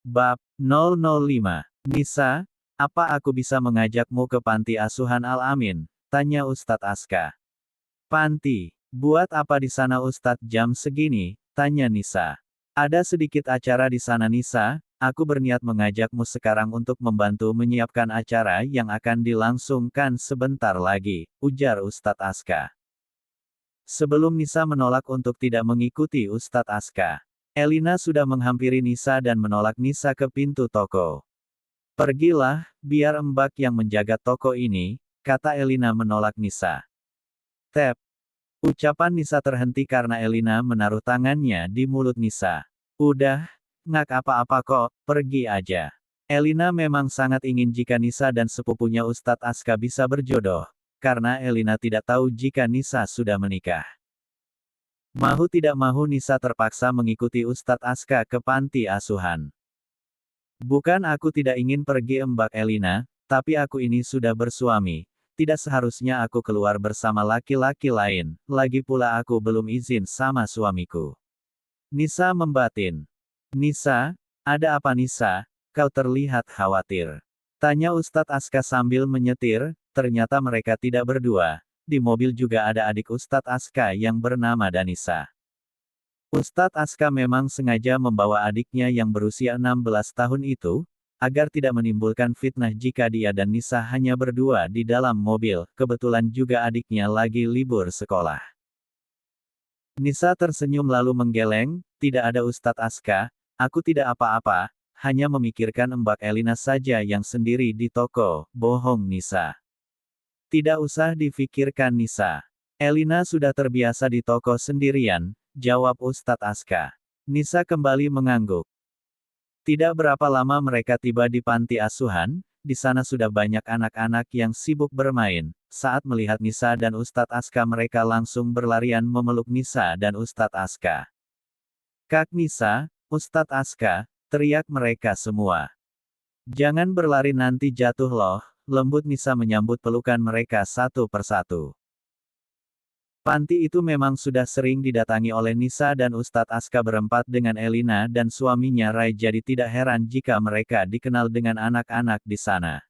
Bab 005. Nisa, apa aku bisa mengajakmu ke panti asuhan Al-Amin? Tanya Ustadz Aska. Panti, buat apa di sana Ustadz jam segini? Tanya Nisa. Ada sedikit acara di sana Nisa, aku berniat mengajakmu sekarang untuk membantu menyiapkan acara yang akan dilangsungkan sebentar lagi, ujar Ustadz Aska. Sebelum Nisa menolak untuk tidak mengikuti Ustadz Aska, Elina sudah menghampiri Nisa dan menolak Nisa ke pintu toko. Pergilah, biar Mbak yang menjaga toko ini, kata Elina menolak Nisa. Tep. Ucapan Nisa terhenti karena Elina menaruh tangannya di mulut Nisa. Udah, nggak apa-apa kok, pergi aja. Elina memang sangat ingin jika Nisa dan sepupunya Ustadz Aska bisa berjodoh, karena Elina tidak tahu jika Nisa sudah menikah. Mahu tidak mahu Nisa terpaksa mengikuti Ustadz Aska ke panti asuhan. Bukan aku tidak ingin pergi Mbak Elina, tapi aku ini sudah bersuami. Tidak seharusnya aku keluar bersama laki-laki lain, lagi pula aku belum izin sama suamiku. Nisa membatin. Nisa, ada apa Nisa? Kau terlihat khawatir. Tanya Ustadz Aska sambil menyetir, ternyata mereka tidak berdua. Di mobil juga ada adik Ustadz Aska yang bernama Danisa. Ustadz Aska memang sengaja membawa adiknya yang berusia 16 tahun itu, agar tidak menimbulkan fitnah jika dia dan Nisa hanya berdua di dalam mobil, kebetulan juga adiknya lagi libur sekolah. Nisa tersenyum lalu menggeleng, tidak ada Ustadz Aska, aku tidak apa-apa, hanya memikirkan Mbak Elina saja yang sendiri di toko, bohong Nisa. Tidak usah difikirkan Nisa. Elina sudah terbiasa di toko sendirian, jawab Ustadz Aska. Nisa kembali mengangguk. Tidak berapa lama mereka tiba di panti asuhan, di sana sudah banyak anak-anak yang sibuk bermain. Saat melihat Nisa dan Ustadz Aska mereka langsung berlarian memeluk Nisa dan Ustadz Aska. Kak Nisa, Ustadz Aska, teriak mereka semua. Jangan berlari nanti jatuh loh, lembut Nisa menyambut pelukan mereka satu persatu. Panti itu memang sudah sering didatangi oleh Nisa dan Ustadz Aska berempat dengan Elina dan suaminya Rai, jadi tidak heran jika mereka dikenal dengan anak-anak di sana.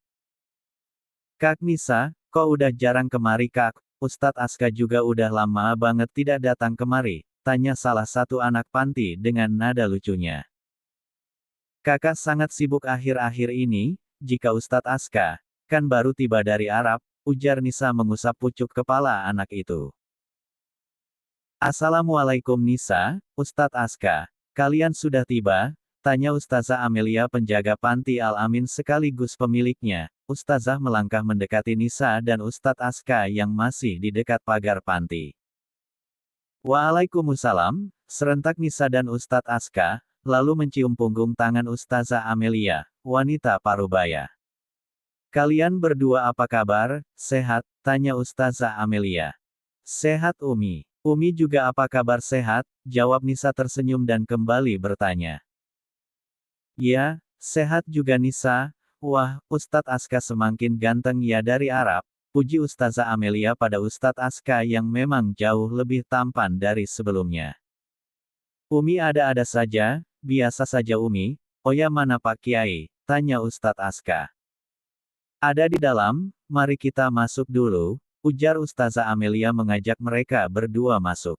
Kak Nisa, kok udah jarang kemari Kak? Ustadz Aska juga udah lama banget tidak datang kemari, tanya salah satu anak panti dengan nada lucunya. Kakak sangat sibuk akhir-akhir ini, jika Ustadz Aska, kan baru tiba dari Arab, ujar Nisa mengusap pucuk kepala anak itu. Assalamualaikum Nisa, Ustadz Aska. Kalian sudah tiba? Tanya Ustazah Amelia penjaga panti Al-Amin sekaligus pemiliknya. Ustazah melangkah mendekati Nisa dan Ustadz Aska yang masih di dekat pagar panti. Waalaikumsalam, serentak Nisa dan Ustadz Aska, lalu mencium punggung tangan Ustazah Amelia, wanita parubaya. Kalian berdua apa kabar, sehat? Tanya Ustazah Amelia. Sehat Umi. Umi juga apa kabar sehat? Jawab Nisa tersenyum dan kembali bertanya. Ya, sehat juga Nisa. Wah, Ustadz Aska semakin ganteng ya dari Arab. Puji Ustazah Amelia pada Ustadz Aska yang memang jauh lebih tampan dari sebelumnya. Umi ada-ada saja, biasa saja Umi. Oh ya mana Pak Kiai? Tanya Ustadz Aska. Ada di dalam, mari kita masuk dulu. Ujar Ustazah Amelia mengajak mereka berdua masuk.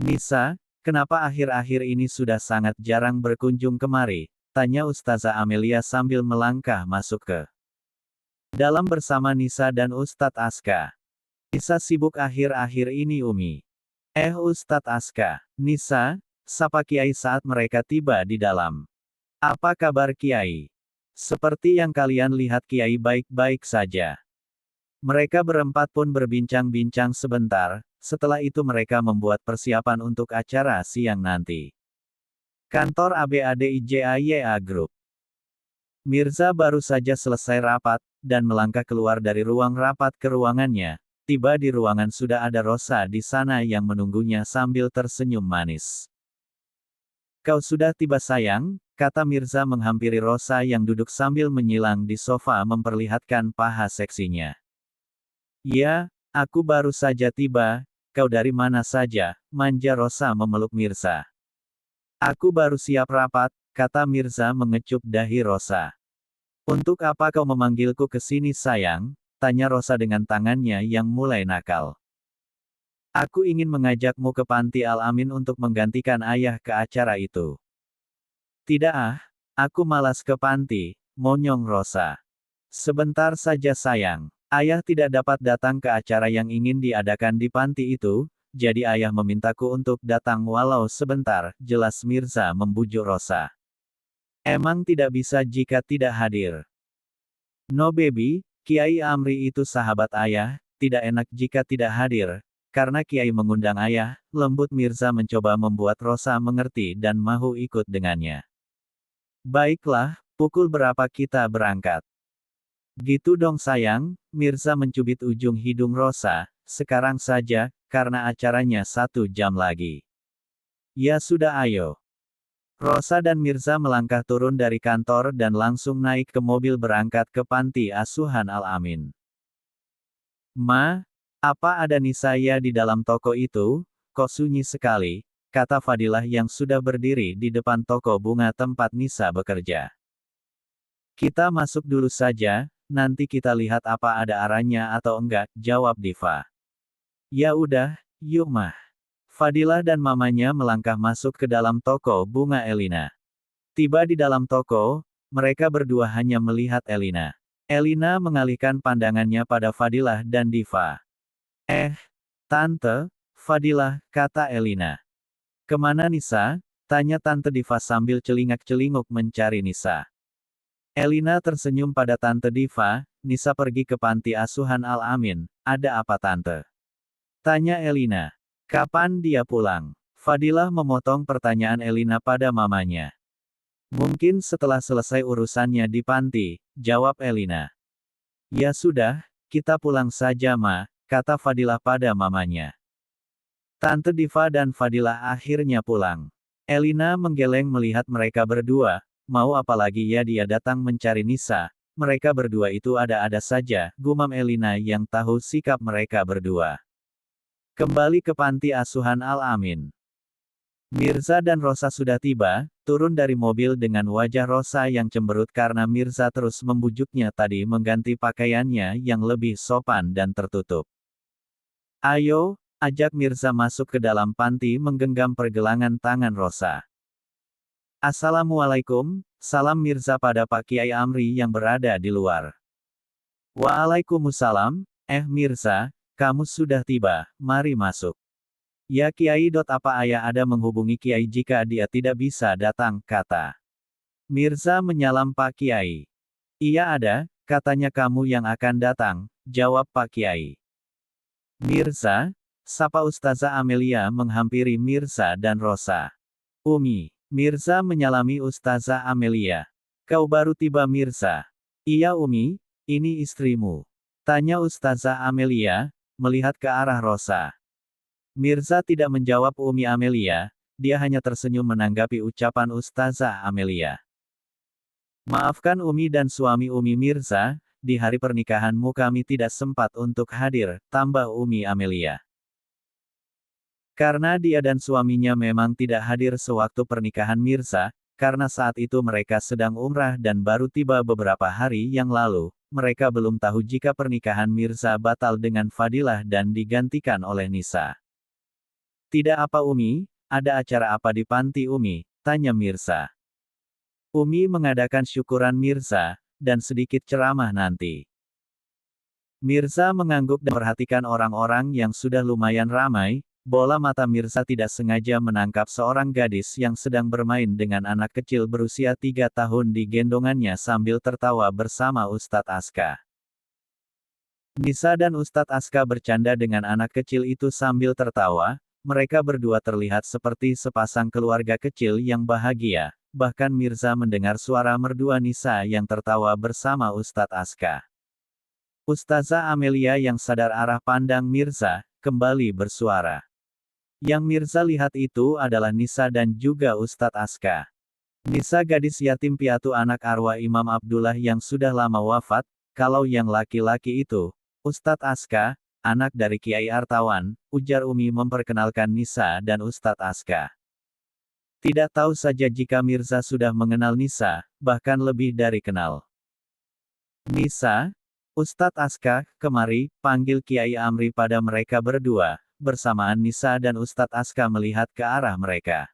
Nisa, kenapa akhir-akhir ini sudah sangat jarang berkunjung kemari? Tanya Ustazah Amelia sambil melangkah masuk ke dalam bersama Nisa dan Ustadz Aska. Nisa sibuk akhir-akhir ini Umi. Ustadz Aska. Nisa, sapa Kiai saat mereka tiba di dalam. Apa kabar Kiai? Seperti yang kalian lihat Kiai baik-baik saja. Mereka berempat pun berbincang-bincang sebentar, setelah itu mereka membuat persiapan untuk acara siang nanti. Kantor ABADIJAYA Group. Mirza baru saja selesai rapat, dan melangkah keluar dari ruang rapat ke ruangannya. Tiba di ruangan sudah ada Rosa di sana yang menunggunya sambil tersenyum manis. Kau sudah tiba sayang, kata Mirza menghampiri Rosa yang duduk sambil menyilang di sofa memperlihatkan paha seksinya. Ya, aku baru saja tiba, kau dari mana saja, manja Rosa memeluk Mirza. Aku baru siap rapat, kata Mirza mengecup dahi Rosa. Untuk apa kau memanggilku ke sini sayang? Tanya Rosa dengan tangannya yang mulai nakal. Aku ingin mengajakmu ke Panti Al-Amin untuk menggantikan ayah ke acara itu. Tidak aku malas ke panti, monyong Rosa. Sebentar saja sayang. Ayah tidak dapat datang ke acara yang ingin diadakan di panti itu, jadi ayah memintaku untuk datang walau sebentar, jelas Mirza membujuk Rosa. Emang tidak bisa jika tidak hadir. No baby, Kiai Amri itu sahabat ayah, tidak enak jika tidak hadir. Karena Kiai mengundang ayah, lembut Mirza mencoba membuat Rosa mengerti dan mau ikut dengannya. Baiklah, pukul berapa kita berangkat? Gitu dong sayang, Mirza mencubit ujung hidung Rosa, sekarang saja, karena acaranya 1 jam lagi. Ya sudah ayo. Rosa dan Mirza melangkah turun dari kantor dan langsung naik ke mobil berangkat ke Panti Asuhan Al-Amin. Ma, apa ada Nisa ya di dalam toko itu? Kok sunyi sekali, kata Fadilah yang sudah berdiri di depan toko bunga tempat Nisa bekerja. Kita masuk dulu saja, nanti kita lihat apa ada arahnya atau enggak, jawab Diva. Ya udah, yuk mah. Fadilah dan mamanya melangkah masuk ke dalam toko bunga Elina. Tiba di dalam toko, mereka berdua hanya melihat Elina. Elina mengalihkan pandangannya pada Fadilah dan Diva. Tante, Fadilah, kata Elina. Kemana Nisa? Tanya Tante Diva sambil celingak-celinguk mencari Nisa. Elina tersenyum pada Tante Diva, Nisa pergi ke Panti Asuhan Al-Amin, ada apa Tante? Tanya Elina. Kapan dia pulang? Fadilah memotong pertanyaan Elina pada mamanya. Mungkin setelah selesai urusannya di panti, jawab Elina. Ya sudah, kita pulang saja Ma, kata Fadilah pada mamanya. Tante Diva dan Fadilah akhirnya pulang. Elina menggeleng melihat mereka berdua, mau apalagi ya dia datang mencari Nisa, mereka berdua itu ada-ada saja, gumam Elina yang tahu sikap mereka berdua. Kembali ke Panti Asuhan Al-Amin. Mirza dan Rosa sudah tiba, turun dari mobil dengan wajah Rosa yang cemberut karena Mirza terus membujuknya tadi mengganti pakaiannya yang lebih sopan dan tertutup. Ayo, ajak Mirza masuk ke dalam panti menggenggam pergelangan tangan Rosa. Assalamualaikum, salam Mirza pada Pak Kiai Amri yang berada di luar. Waalaikumsalam, Mirza, kamu sudah tiba, mari masuk. Ya Kiai. Apa ayah ada menghubungi Kiai jika dia tidak bisa datang, kata Mirza menyalam Pak Kiai. Iya ada, katanya kamu yang akan datang, jawab Pak Kiai. Mirza, sapa Ustazah Amelia menghampiri Mirza dan Rosa. Umi, Mirza menyalami Ustazah Amelia. Kau baru tiba Mirza? Iya Umi, ini istrimu. Tanya Ustazah Amelia, melihat ke arah Rosa. Mirza tidak menjawab Umi Amelia, dia hanya tersenyum menanggapi ucapan Ustazah Amelia. Maafkan Umi dan suami Umi Mirza, di hari pernikahanmu kami tidak sempat untuk hadir, tambah Umi Amelia. Karena dia dan suaminya memang tidak hadir sewaktu pernikahan Mirza, karena saat itu mereka sedang umrah dan baru tiba beberapa hari yang lalu, mereka belum tahu jika pernikahan Mirza batal dengan Fadilah dan digantikan oleh Nisa. Tidak apa Umi, ada acara apa di panti Umi? Tanya Mirza. Umi mengadakan syukuran Mirza, dan sedikit ceramah nanti. Mirza mengangguk dan perhatikan orang-orang yang sudah lumayan ramai, bola mata Mirza tidak sengaja menangkap seorang gadis yang sedang bermain dengan anak kecil berusia 3 tahun di gendongannya sambil tertawa bersama Ustadz Aska. Nisa dan Ustadz Aska bercanda dengan anak kecil itu sambil tertawa, mereka berdua terlihat seperti sepasang keluarga kecil yang bahagia, bahkan Mirza mendengar suara mertua Nisa yang tertawa bersama Ustadz Aska. Ustazah Amelia yang sadar arah pandang Mirza, kembali bersuara. Yang Mirza lihat itu adalah Nisa dan juga Ustadz Aska. Nisa gadis yatim piatu anak arwah Imam Abdullah yang sudah lama wafat, kalau yang laki-laki itu, Ustadz Aska, anak dari Kiai Artawan, ujar Umi memperkenalkan Nisa dan Ustadz Aska. Tidak tahu saja jika Mirza sudah mengenal Nisa, bahkan lebih dari kenal. Nisa, Ustadz Aska, kemari, panggil Kiai Amri pada mereka berdua. Bersamaan Nisa dan Ustadz Aska melihat ke arah mereka.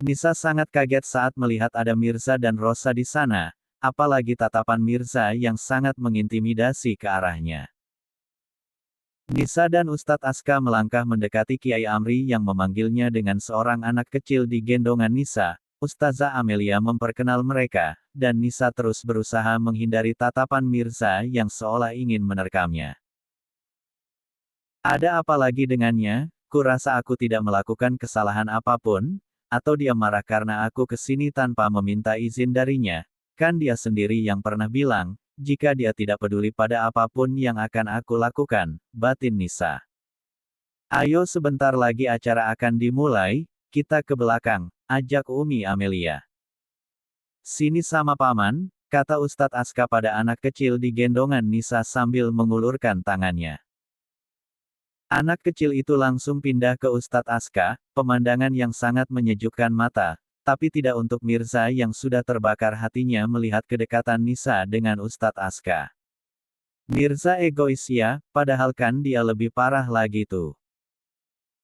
Nisa sangat kaget saat melihat ada Mirza dan Rosa di sana, apalagi tatapan Mirza yang sangat mengintimidasi ke arahnya. Nisa dan Ustadz Aska melangkah mendekati Kiai Amri yang memanggilnya dengan seorang anak kecil di gendongan Nisa. Ustazah Amelia memperkenal mereka, dan Nisa terus berusaha menghindari tatapan Mirza yang seolah ingin menerkamnya. Ada apa lagi dengannya? Kurasa aku tidak melakukan kesalahan apapun, atau dia marah karena aku ke sini tanpa meminta izin darinya. Kan dia sendiri yang pernah bilang, jika dia tidak peduli pada apapun yang akan aku lakukan, batin Nisa. Ayo sebentar lagi acara akan dimulai, kita ke belakang, ajak Umi Amelia. Sini sama paman, kata Ustadz Aska pada anak kecil di gendongan Nisa sambil mengulurkan tangannya. Anak kecil itu langsung pindah ke Ustadz Aska, pemandangan yang sangat menyejukkan mata, tapi tidak untuk Mirza yang sudah terbakar hatinya melihat kedekatan Nisa dengan Ustadz Aska. Mirza egois ya, padahal kan dia lebih parah lagi tuh.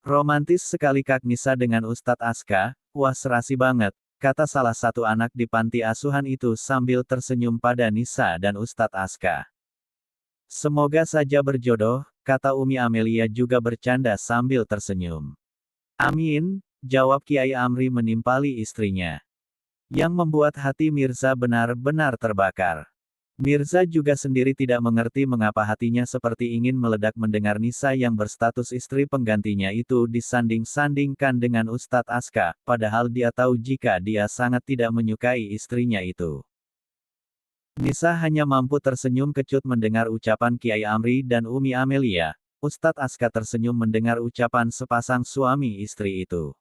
Romantis sekali Kak Nisa dengan Ustadz Aska, wah serasi banget, kata salah satu anak di panti asuhan itu sambil tersenyum pada Nisa dan Ustadz Aska. Semoga saja berjodoh, kata Umi Amelia juga bercanda sambil tersenyum. Amin, jawab Kiai Amri menimpali istrinya. Yang membuat hati Mirza benar-benar terbakar. Mirza juga sendiri tidak mengerti mengapa hatinya seperti ingin meledak mendengar Nisa yang berstatus istri penggantinya itu disanding-sandingkan dengan Ustadz Aska, padahal dia tahu jika dia sangat tidak menyukai istrinya itu. Nisa hanya mampu tersenyum kecut mendengar ucapan Kiai Amri dan Umi Amelia. Ustadz Aska tersenyum mendengar ucapan sepasang suami istri itu.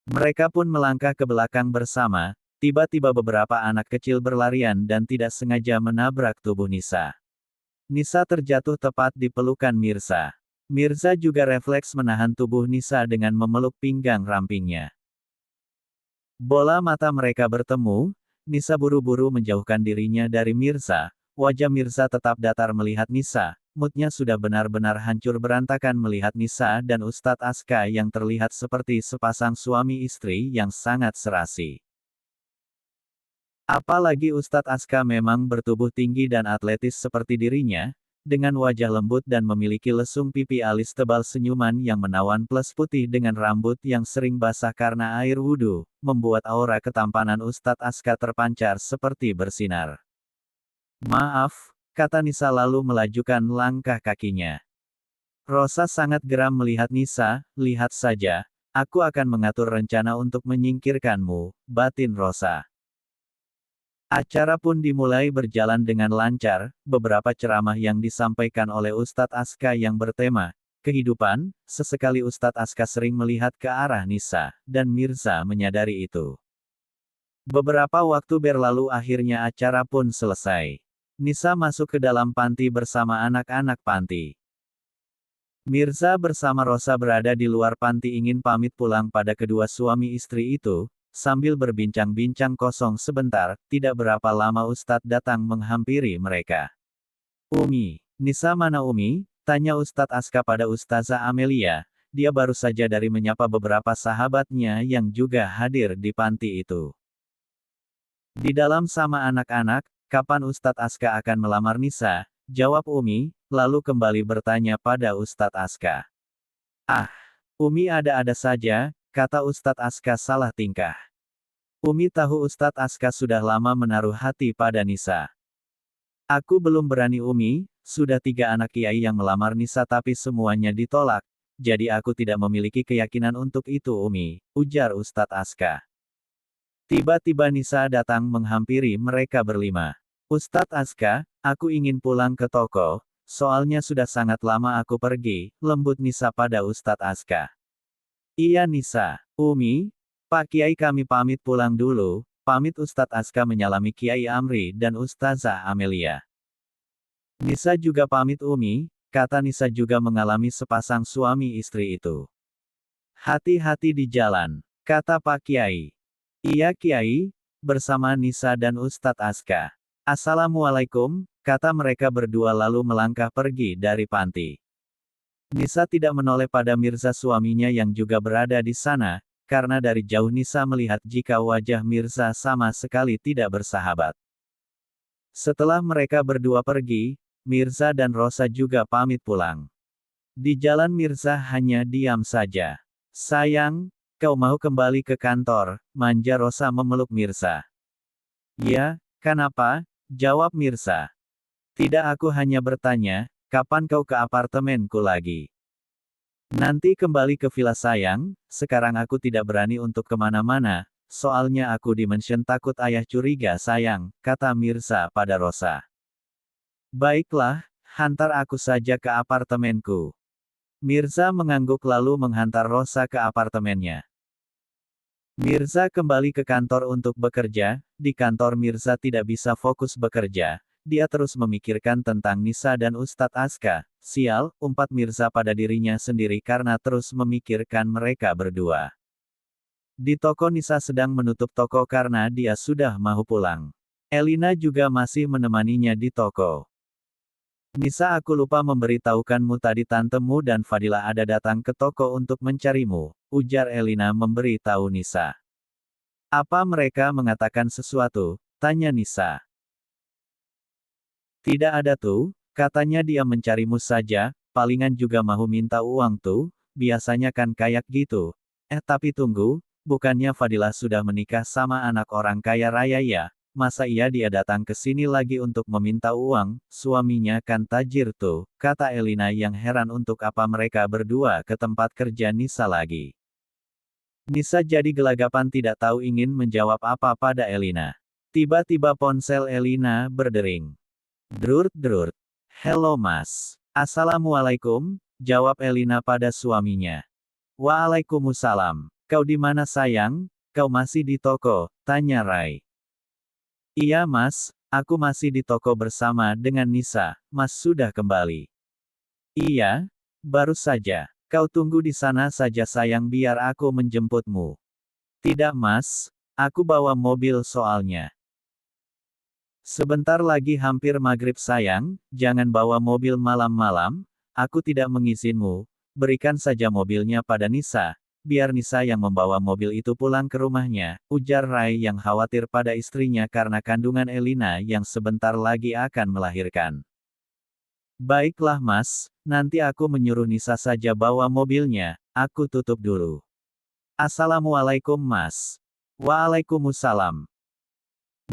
Mereka pun melangkah ke belakang bersama. Tiba-tiba beberapa anak kecil berlarian dan tidak sengaja menabrak tubuh Nisa. Nisa terjatuh tepat di pelukan Mirza. Mirza juga refleks menahan tubuh Nisa dengan memeluk pinggang rampingnya. Bola mata mereka bertemu, Nisa buru-buru menjauhkan dirinya dari Mirza. Wajah Mirza tetap datar melihat Nisa, moodnya sudah benar-benar hancur berantakan melihat Nisa dan Ustadz Aska yang terlihat seperti sepasang suami istri yang sangat serasi. Apalagi Ustadz Aska memang bertubuh tinggi dan atletis seperti dirinya, dengan wajah lembut dan memiliki lesung pipi alis tebal senyuman yang menawan plus putih dengan rambut yang sering basah karena air wudhu, membuat aura ketampanan Ustadz Aska terpancar seperti bersinar. Maaf, kata Nisa lalu melajukan langkah kakinya. Rosa sangat geram melihat Nisa, lihat saja, aku akan mengatur rencana untuk menyingkirkanmu, batin Rosa. Acara pun dimulai berjalan dengan lancar, beberapa ceramah yang disampaikan oleh Ustadz Aska yang bertema kehidupan, sesekali Ustadz Aska sering melihat ke arah Nisa, dan Mirza menyadari itu. Beberapa waktu berlalu akhirnya acara pun selesai. Nisa masuk ke dalam panti bersama anak-anak panti. Mirza bersama Rosa berada di luar panti ingin pamit pulang pada kedua suami istri itu. Sambil berbincang-bincang kosong sebentar, tidak berapa lama Ustadz datang menghampiri mereka. Umi, Nisa mana Umi? Tanya Ustadz Aska pada Ustazah Amelia. Dia baru saja dari menyapa beberapa sahabatnya yang juga hadir di panti itu. Di dalam sama anak-anak, kapan Ustadz Aska akan melamar Nisa? Jawab Umi, lalu kembali bertanya pada Ustadz Aska. Ah, Umi ada-ada saja, kata Ustadz Aska salah tingkah. Umi tahu Ustadz Aska sudah lama menaruh hati pada Nisa. Aku belum berani Umi, sudah 3 anak kiai yang melamar Nisa tapi semuanya ditolak, jadi aku tidak memiliki keyakinan untuk itu Umi, ujar Ustadz Aska. Tiba-tiba Nisa datang menghampiri mereka berlima. Ustadz Aska, aku ingin pulang ke toko, soalnya sudah sangat lama aku pergi, lembut Nisa pada Ustadz Aska. Iya Nisa, Umi, Pak Kiai kami pamit pulang dulu, pamit Ustadz Aska menyalami Kiai Amri dan Ustazah Amelia. Nisa juga pamit Umi, kata Nisa juga mengalami sepasang suami istri itu. Hati-hati di jalan. kata Pak Kiai. Iya Kiai, bersama Nisa dan Ustadz Aska. Assalamualaikum, kata mereka berdua lalu melangkah pergi dari panti. Nisa tidak menoleh pada Mirza suaminya yang juga berada di sana, karena dari jauh Nisa melihat jika wajah Mirza sama sekali tidak bersahabat. Setelah mereka berdua pergi, Mirza dan Rosa juga pamit pulang. Di jalan Mirza hanya diam saja. Sayang, kau mau kembali ke kantor, manja Rosa memeluk Mirza. Ya, kenapa? Jawab Mirza. Tidak, aku hanya bertanya, kapan kau ke apartemenku lagi? Nanti kembali ke villa sayang, sekarang aku tidak berani untuk kemana-mana, soalnya aku dimention takut ayah curiga sayang, kata Mirza pada Rosa. Baiklah, hantar aku saja ke apartemenku. Mirza mengangguk lalu menghantar Rosa ke apartemennya. Mirza kembali ke kantor untuk bekerja, di kantor Mirza tidak bisa fokus bekerja, dia terus memikirkan tentang Nisa dan Ustadz Aska, sial, umpat Mirza pada dirinya sendiri karena terus memikirkan mereka berdua. Di toko Nisa sedang menutup toko karena dia sudah mau pulang. Elina juga masih menemaninya di toko. Nisa, aku lupa memberitahukanmu tadi tantemu dan Fadila ada datang ke toko untuk mencarimu, ujar Elina memberi tahu Nisa. Apa mereka mengatakan sesuatu? Tanya Nisa. Tidak ada tuh, katanya dia mencarimu saja, palingan juga mau minta uang tuh, biasanya kan kayak gitu. Tapi tunggu, bukannya Fadila sudah menikah sama anak orang kaya raya ya? Masa iya dia datang ke sini lagi untuk meminta uang, suaminya kan tajir tuh, kata Elina yang heran untuk apa mereka berdua ke tempat kerja Nisa lagi. Nisa jadi gelagapan tidak tahu ingin menjawab apa pada Elina. Tiba-tiba ponsel Elina berdering. Drurt. Halo mas. Assalamualaikum, jawab Elina pada suaminya. Waalaikumsalam. Kau di mana sayang? Kau masih di toko? Tanya Rai. Iya mas, aku masih di toko bersama dengan Nisa, mas sudah kembali. Iya, baru saja. Kau tunggu di sana saja sayang biar aku menjemputmu. Tidak mas, aku bawa mobil soalnya. Sebentar lagi hampir maghrib sayang, jangan bawa mobil malam-malam, aku tidak mengizinmu, berikan saja mobilnya pada Nisa. Biar Nisa yang membawa mobil itu pulang ke rumahnya, ujar Rai yang khawatir pada istrinya karena kandungan Elina yang sebentar lagi akan melahirkan. Baiklah mas, nanti aku menyuruh Nisa saja bawa mobilnya, aku tutup dulu. Assalamualaikum mas. Waalaikumsalam.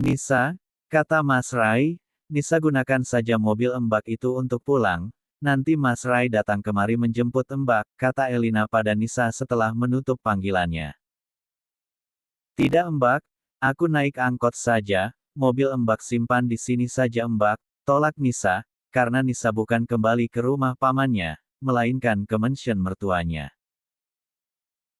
Nisa, kata Mas Rai, Nisa gunakan saja mobil Mbak itu untuk pulang. Nanti Mas Rai datang kemari menjemput Mbak, kata Elina pada Nisa setelah menutup panggilannya. Tidak Mbak, aku naik angkot saja, mobil Mbak simpan di sini saja Mbak, tolak Nisa, karena Nisa bukan kembali ke rumah pamannya, melainkan ke mansion mertuanya.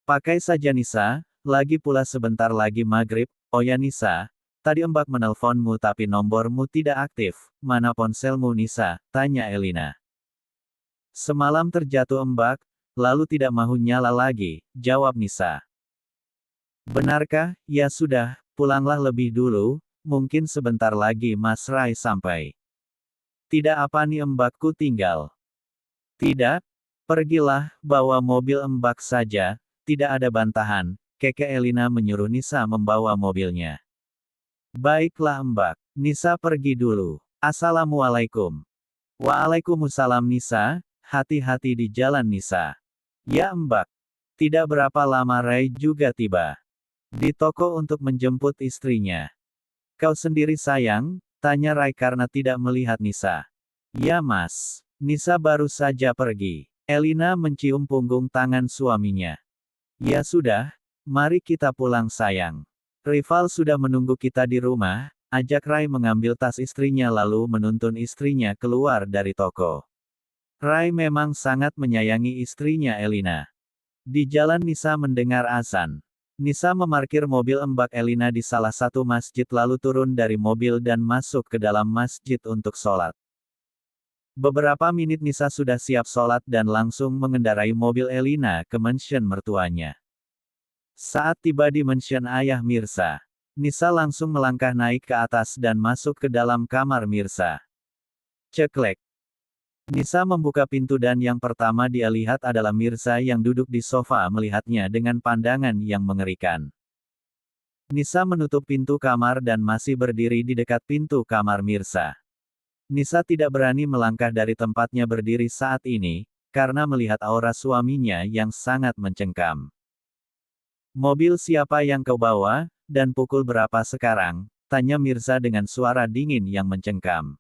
Pakai saja Nisa, lagi pula sebentar lagi maghrib, oh ya Nisa, tadi Mbak menelponmu tapi nomormu tidak aktif, mana ponselmu Nisa, tanya Elina. Semalam terjatuh Mbak, lalu tidak mau nyala lagi, jawab Nisa. Benarkah? Ya sudah, pulanglah lebih dulu, mungkin sebentar lagi Mas Rai sampai. Tidak apa nih Mbakku tinggal. Tidak, pergilah, bawa mobil Mbak saja, tidak ada bantahan, Keke Elina menyuruh Nisa membawa mobilnya. Baiklah Mbak, Nisa pergi dulu. Assalamualaikum. Waalaikumsalam Nisa, hati-hati di jalan Nisa. Ya Mbak. Tidak berapa lama Rai juga tiba di toko untuk menjemput istrinya. Kau sendiri sayang? Tanya Rai karena tidak melihat Nisa. Ya mas, Nisa baru saja pergi. Elina mencium punggung tangan suaminya. Ya sudah, mari kita pulang sayang. Rival sudah menunggu kita di rumah, ajak Rai mengambil tas istrinya lalu menuntun istrinya keluar dari toko. Rai memang sangat menyayangi istrinya Elina. Di jalan Nisa mendengar azan. Nisa memarkir mobil Mbak Elina di salah satu masjid lalu turun dari mobil dan masuk ke dalam masjid untuk sholat. Beberapa menit Nisa sudah siap sholat dan langsung mengendarai mobil Elina ke mansion mertuanya. Saat tiba di mansion ayah Mirza, Nisa langsung melangkah naik ke atas dan masuk ke dalam kamar Mirza. Ceklek. Nisa membuka pintu dan yang pertama dia lihat adalah Mirza yang duduk di sofa melihatnya dengan pandangan yang mengerikan. Nisa menutup pintu kamar dan masih berdiri di dekat pintu kamar Mirza. Nisa tidak berani melangkah dari tempatnya berdiri saat ini, karena melihat aura suaminya yang sangat mencengkam. "Mobil siapa yang kau bawa, dan pukul berapa sekarang?" tanya Mirza dengan suara dingin yang mencengkam.